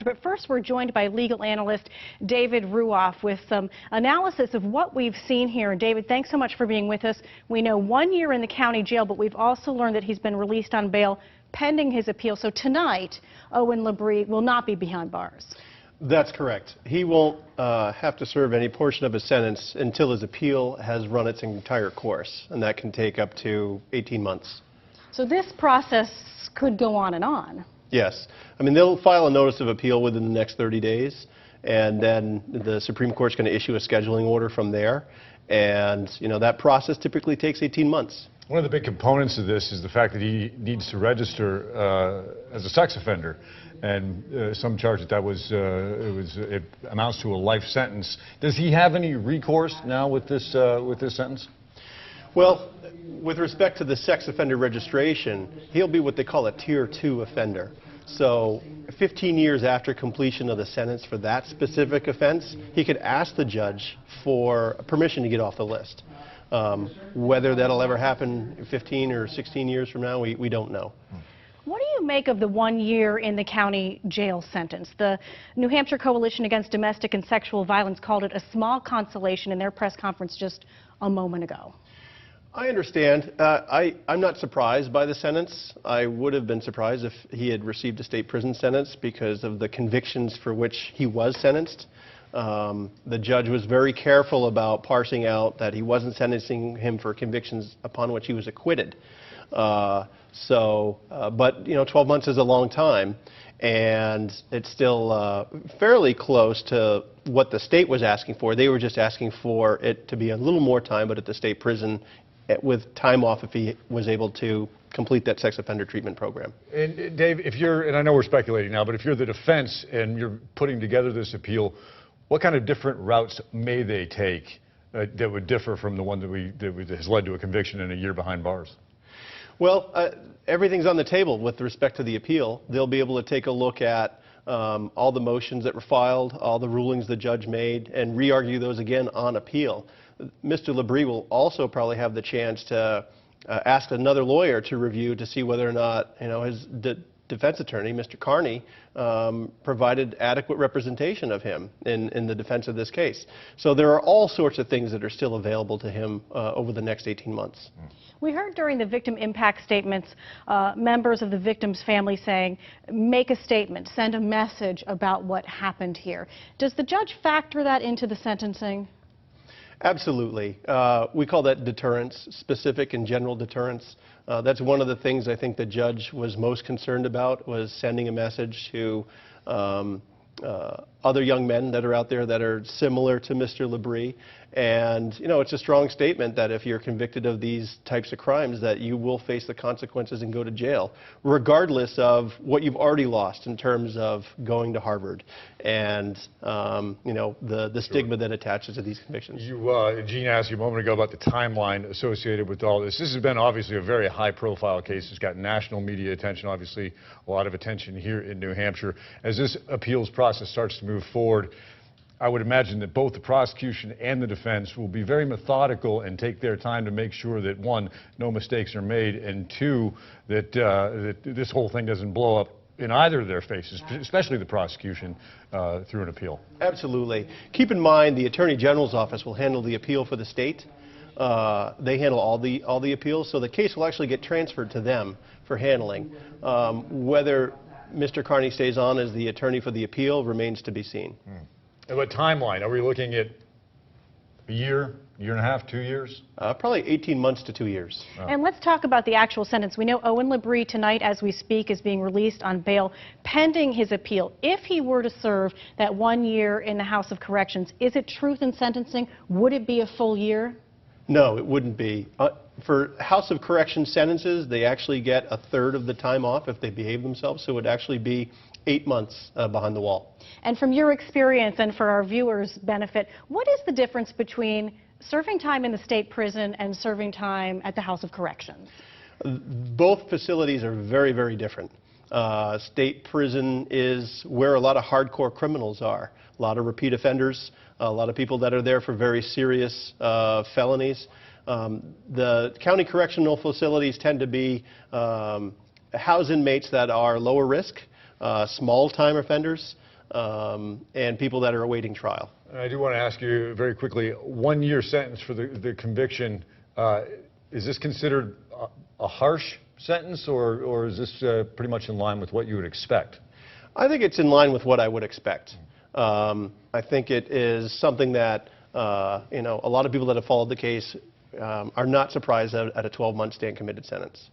But first, we're joined by legal analyst David Ruoff with some analysis of what we've seen here. David, thanks so much for being with us. We know 1 year in the county jail, but we've also learned that he's been released on bail pending his appeal. So tonight, Owen Labrie will not be behind bars. That's correct. He won't have to serve any portion of his sentence until his appeal has run its entire course, and that can take up to 18 months. So this process could go on and on. Yes. I mean, they'll file a notice of appeal within the next 30 days, and then the Supreme Court's going to issue a scheduling order from there. And, you know, that process typically takes 18 months. One of the big components of this is the fact that he needs to register as a sex offender. And some charge that it amounts to a life sentence. Does he have any recourse now with this sentence? Well, with respect to the sex offender registration, he'll be what they call a Tier 2 offender. So 15 years after completion of the sentence for that specific offense, he could ask the judge for permission to get off the list. Whether that'll ever happen 15 or 16 years from now, we don't know. What do you make of the 1 year in the county jail sentence? The New Hampshire Coalition Against Domestic and Sexual Violence called it a small consolation in their press conference just a moment ago. I understand. I'm not surprised by the sentence. I would have been surprised if he had received a state prison sentence because of the convictions for which he was sentenced. The judge was very careful about parsing out that he wasn't sentencing him for convictions upon which he was acquitted. But, you know, 12 months is a long time, and it's still fairly close to what the state was asking for. They were just asking for it to be a little more time, but at the state prison with time off if he was able to complete that sex offender treatment program. And Dave, if you're, and I know we're speculating now, but if you're the defense and you're putting together this appeal, what kind of different routes may they take that would differ from the one that has led to a conviction and a year behind bars? Well, everything's on the table with respect to the appeal. They'll be able to take a look at all the motions that were filed, all the rulings the judge made, and re-argue those again on appeal. Mr. Labrie will also probably have the chance to ask another lawyer to review to see whether or not, you know, his defense attorney, Mr. Carney, provided adequate representation of him in the defense of this case. So there are all sorts of things that are still available to him over the next 18 months. We heard during the victim impact statements members of the victim's family saying, make a statement, send a message about what happened here. Does the judge factor that into the sentencing? Absolutely. We call that deterrence, specific and general deterrence. That's one of the things I think the judge was most concerned about, was sending a message to other young men that are out there that are similar to Mr. Labrie. And, you know, it's a strong statement that if you're convicted of these types of crimes, that you will face the consequences and go to jail, regardless of what you've already lost in terms of going to Harvard and, you know, the stigma that attaches to these convictions. Gene asked you a moment ago about the timeline associated with all this. This has been obviously a very high-profile case. It's got national media attention, obviously a lot of attention here in New Hampshire. As this appeals process starts to move forward, I would imagine that both the prosecution and the defense will be very methodical and take their time to make sure that, one, no mistakes are made, and two, that this whole thing doesn't blow up in either of their faces, especially the prosecution, through an appeal. Absolutely. Keep in mind the Attorney General's office will handle the appeal for the state. They handle all the appeals, so the case will actually get transferred to them for handling. Whether Mr. Carney stays on as the attorney for the appeal remains to be seen. And what timeline? Are we looking at a year, year and a half, 2 years? Probably 18 months to 2 years. Oh. And let's talk about the actual sentence. We know Owen Labrie tonight, as we speak, is being released on bail pending his appeal. If he were to serve that 1 year in the House of Corrections, is it truth in sentencing? Would it be a full year? No, it wouldn't be. For House of Correction sentences, they actually get a third of the time off if they behave themselves, so it would actually be 8 months behind the wall. And from your experience and for our viewers' benefit, what is the difference between serving time in the state prison and serving time at the House of Corrections? Both facilities are very, very different. State prison is where a lot of hardcore criminals are, a lot of repeat offenders, a lot of people that are there for very serious felonies. The county correctional facilities tend to be house inmates that are lower risk, small-time offenders. and people that are awaiting trial. And I do want to ask you very quickly, 1-year sentence for the conviction. Is this considered a harsh sentence, or is this pretty much in line with what you would expect? I think it's in line with what I would expect. I think it is something that a lot of people that have followed the case are not surprised at a 12-month stand committed sentence.